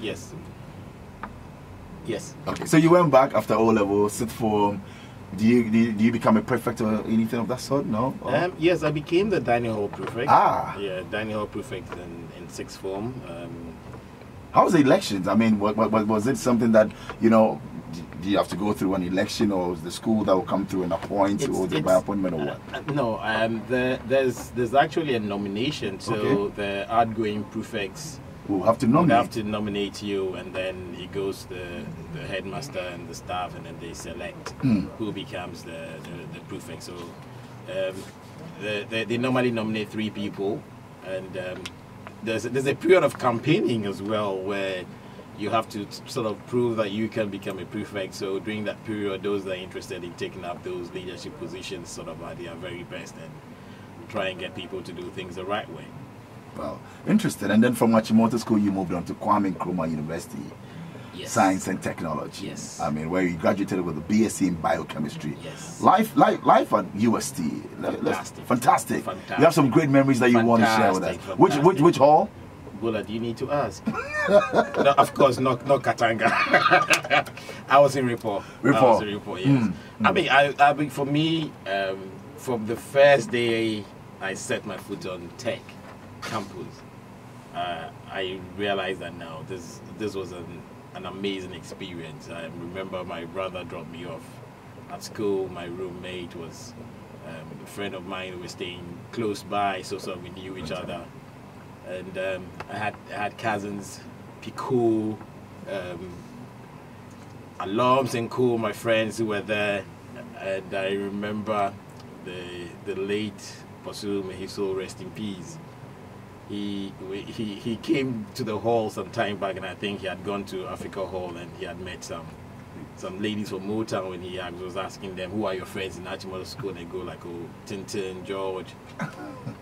Yes. Yes. Okay, so you went back after O-level, sixth form. Do you become a prefect or anything of that sort? No? Yes, I became the dining hall prefect. Ah. Yeah, dining hall prefect in sixth form. How was the elections? I mean, was it something that, you know, do you have to go through an election, or was the school that will come through and appoint, or was it by appointment, or what? No, there's actually a nomination. So the outgoing prefects will have to nominate. Have to nominate you, and then it goes to the headmaster and the staff, and then they select who becomes the prefect. So they normally nominate 3 people, and there's a period of campaigning as well where you have to sort of prove that you can become a prefect. So during that period, those that are interested in taking up those leadership positions sort of are their very best and try and get people to do things the right way. Well, interesting. And then from Achimota School, you moved on to Kwame Nkrumah University, Science and Technology. Yes. I mean, where you graduated with a BSc in Biochemistry. Yes. Life at UST. Fantastic. You have some great memories that you want to share with us. Which hall? Bola, do you need to ask? No, of course, not Katanga. I was in Report. Yes. I mean, for me, from the first day I set my foot on Tech campus, I realized that now this was an amazing experience. I remember my brother dropped me off at school. My roommate was a friend of mine who was staying close by, so we knew each other. And I had cousins, Pico, alums and co, my friends who were there. And I remember the late Osei, may his soul rest in peace. He came to the hall some time back, and I think he had gone to Africa Hall, and he had met some ladies from Motown, when he was asking them, who are your friends in Achimota School? They go like, oh, Tintin, George.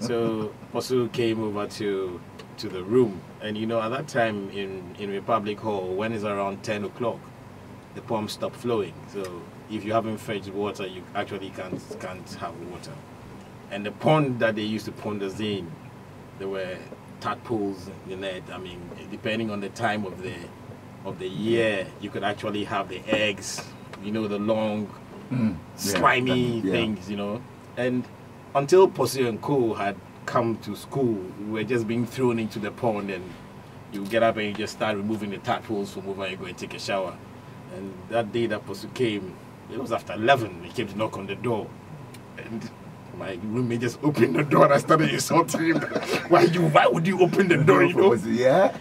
So Osei came over to the room, and you know, at that time in Republic Hall, when it's around 10 o'clock, the pump stopped flowing. So if you haven't fetched water, you actually can't have water. And the pond that they used to pond us in, there were tadpoles in it. I mean, depending on the time of the year, you could actually have the eggs, you know, the long, slimy things, you know. And until Osei and Co had come to school, we were just being thrown into the pond, and you get up and you just start removing the tadpoles from over and go and take a shower. And that day that Osei came, it was after 11, he came to knock on the door. And my roommate just opened the door and I started insulting him. Why would you open the door, you know? Yeah.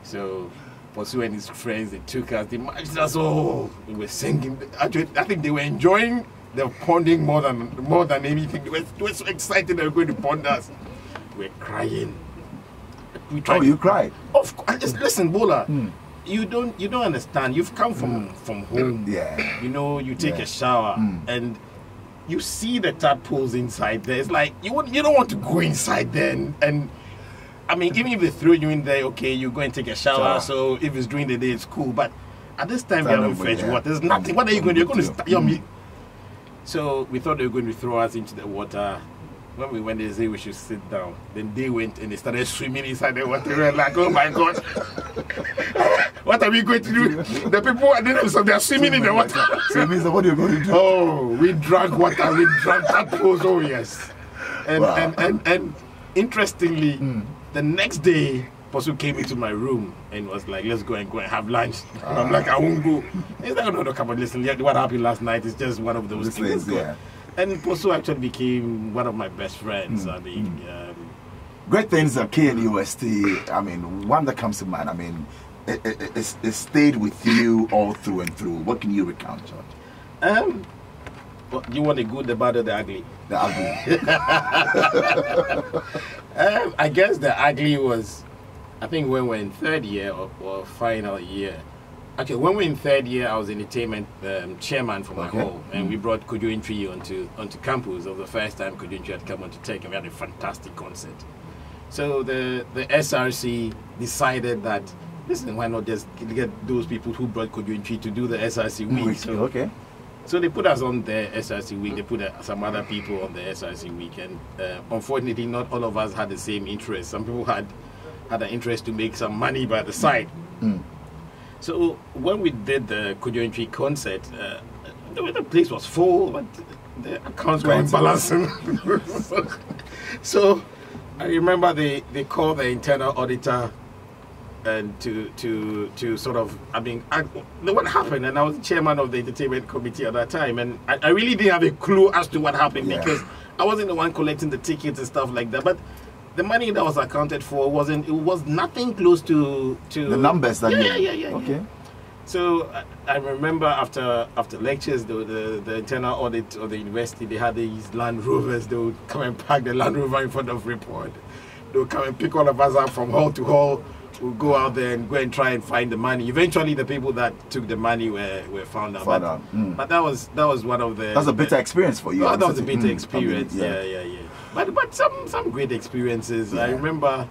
So Osei and his friends, they took us, they marched us all. We were singing. Actually, I think they were enjoying the ponding more than anything. They were so excited they were going to pond us. We were crying. You cried? Of course. Just listen, Bola. You don't understand. You've come from home. Yeah. You know, you take a shower and you see the tadpoles inside there. It's like you don't want to go inside there, and I mean, even if they throw you in there, okay, you go and take a shower. So if it's during the day, it's cool. But at this time, we haven't fetched water. There's nothing. What are you going to do? You're going to start me. So we thought they were going to throw us into the water. When we went, they said we should sit down. Then they went and they started swimming inside the water. We were like, oh my God, what are we going to do? The people are there, so they are swimming in the water. So it means what you're going to do? Oh, we drank water, we drank tadpoles, oh yes. And interestingly, the next day, Osei came into my room and was like, let's go and have lunch. And I'm like, I won't go. He's like, no, come on, listen, what happened last night is just one of those things. Yeah. And Osei actually became one of my best friends. I mean, great things at KNUST. I mean, one that comes to mind, I mean, it stayed with you all through and through. What can you recount, George? Well, you want the good, the bad, or the ugly? The ugly. I guess the ugly was, I think when we're in third year or final year. Actually, when we were in third year, I was entertainment chairman for my hall, and we brought Kojo Intri onto campus. It was the first time Kojo Intri had come onto Tech, and we had a fantastic concert. So the SRC decided that, listen, why not just get those people who brought Kojo Intri to do the SRC week? So they put us on the SRC week. They put some other people on the SRC week, and unfortunately, not all of us had the same interest. Some people had an interest to make some money by the side. So when we did the Kujo concert, the place was full, but the accounts were imbalancing. So I remember they called the internal auditor and to sort of, what happened, and I was chairman of the entertainment committee at that time, and I really didn't have a clue as to what happened because I wasn't the one collecting the tickets and stuff like that. But the money that was accounted for was nothing close to the numbers that Okay. So I remember after lectures, the internal audit of the university, they had these Land Rovers. They would come and park the Land Rover in front of report. They would come and pick all of us up from hall to hall. We'll go out there and go and try and find the money. Eventually, the people that took the money were found out. But that was one of the. That was a bitter experience for you. Oh, that was a bitter experience. Yeah. But some great experiences. I remember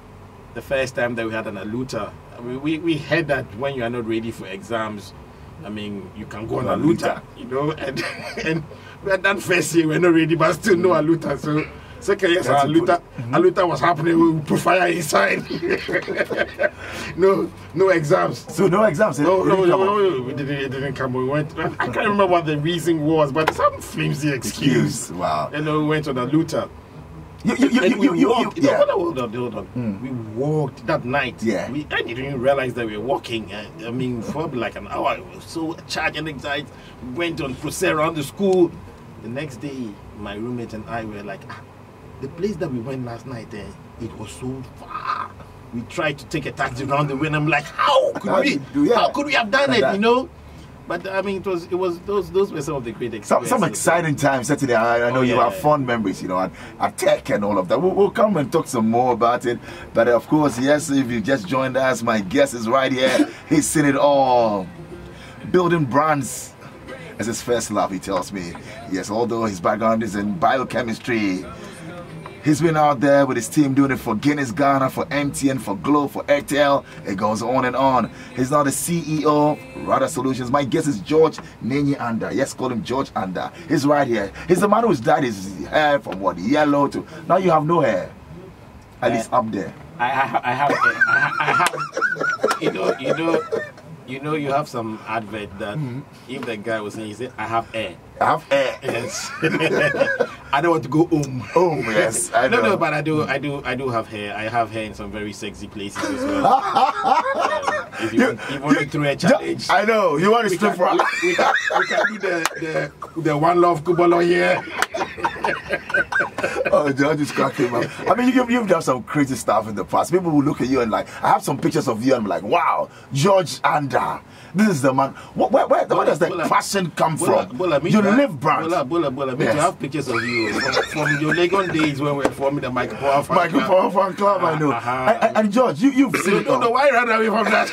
the first time that we had an aluta. We heard that when you are not ready for exams, you can go on aluta, and we had that first year we're not ready, but still no aluta. So second year aluta was happening. We put fire inside. no exams. So no exams. No, it didn't come. We went. I can't remember what the reason was, but some flimsy excuse. Wow. And we went on aluta. Hold on. We walked that night. Yeah. I didn't even realize that we were walking. Probably like an hour. We were so charged and excited. We went on process around the school. The next day, my roommate and I were like, the place that we went last night, it was so far. We tried to take a taxi around the way, and I'm like, how could we have done it? But it was those were some of the great experiences. Some exciting times Saturday. I know you have fond memories, at Tech and all of that. We'll come and talk some more about it. But of course, yes, if you just joined us, my guest is right here. He's seen it all. Building brands as his first love, he tells me. Yes, although his background is in biochemistry. He's been out there with his team doing it for Guinness Ghana, for MTN, for Glow, for Airtel. It goes on and on. He's now the CEO of Rada Solutions. My guess is George Nenyi Andah. Yes, call him George Andah. He's right here. He's the man who's dyed his hair from yellow to now you have no hair. At least up there. I have you have some advert that if the guy was saying, he said, I have hair. I have hair. Yes. I don't want to go home. Home, yes. I know. No, but I do have hair. I have hair in some very sexy places as well. If you want to throw a challenge. I know. You want to strip for we can do the one love Bola here. Oh, George is cracking, man. You've done some crazy stuff in the past. People will look at you and I have some pictures of you and I'm like, wow, George Andah. This is the man. Where does the passion come from? You live brands. Bola. You have pictures of you from your Legon days when we were forming the Michael Power Fan Club. I know. And George, you've seen it. No, why run away from that?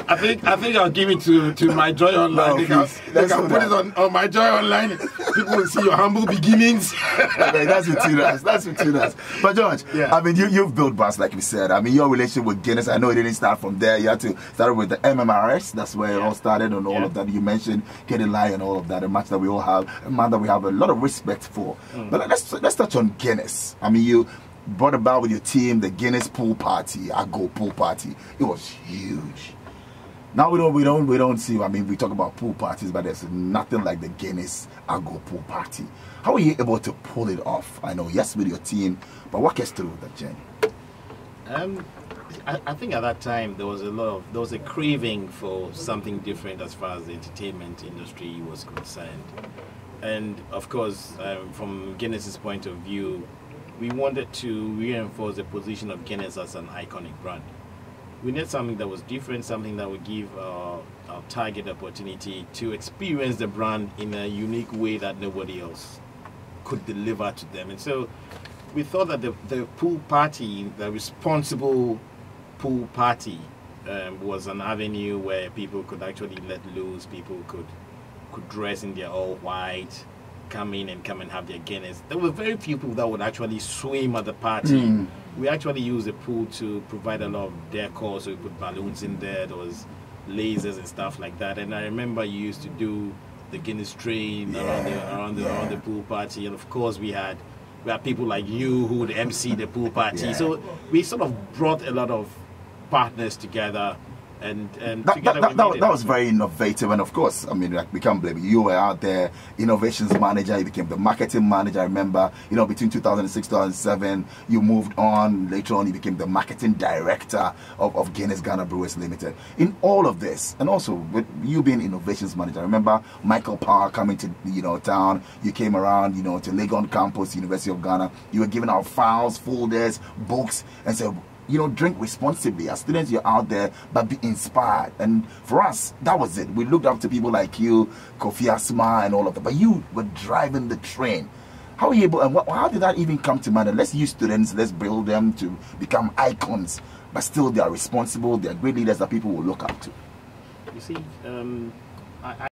I think I'll give it to my Joy Online. No, they can put it on my Joy Online. People will see your humble beginnings. Okay, that's between us. But George, you've built brands like we said. Your relationship with Guinness, I know it didn't start from there. You had to start with the MMRS. That's where it all started and all of that. You mentioned Katie Lai and all of that. A match that we all have, a man that we have a lot of respect for. But let's touch on Guinness. You brought about with your team the Guinness pool party, Ago pool party. It was huge. Now we don't see. We talk about pool parties, but there's nothing like the Guinness Ago pool party. How were you able to pull it off? I know, yes, with your team, but walk us through that journey. I think at that time there was a craving for something different as far as the entertainment industry was concerned, and of course, from Guinness's point of view, we wanted to reinforce the position of Guinness as an iconic brand. We need something that was different, something that would give our target opportunity to experience the brand in a unique way that nobody else could deliver to them. And so we thought that the pool party, the responsible pool party, was an avenue where people could actually let loose, people could dress in their all white, come in and have their Guinness. There were very few people that would actually swim at the party. We actually used the pool to provide a lot of decor, so we put balloons in there, there was lasers and stuff like that. And I remember you used to do the Guinness train around the pool party, and of course we had people like you who would MC the pool party. So we sort of brought a lot of partners together. And that was very innovative, and of course, I mean, like, we can't blame you. You were out there, innovations manager. You became the marketing manager. I remember, you know, between 2006 2007, you moved on. Later on, you became the marketing director of Guinness Ghana Brewers Limited. In all of this, and also with you being innovations manager, I remember Michael Power coming to, you know, town. You came around, you know, to Legon campus, University of Ghana. You were giving out files, folders, books, and said, you know, drink responsibly. As students, you're out there, but be inspired. And for us, that was it. We looked up to people like you, Kofi Asma, and all of that. But you were driving the train. How were you able, and how did that even come to mind? Let's use students, let's build them to become icons, but still they are responsible, they are great leaders that people will look up to. You see,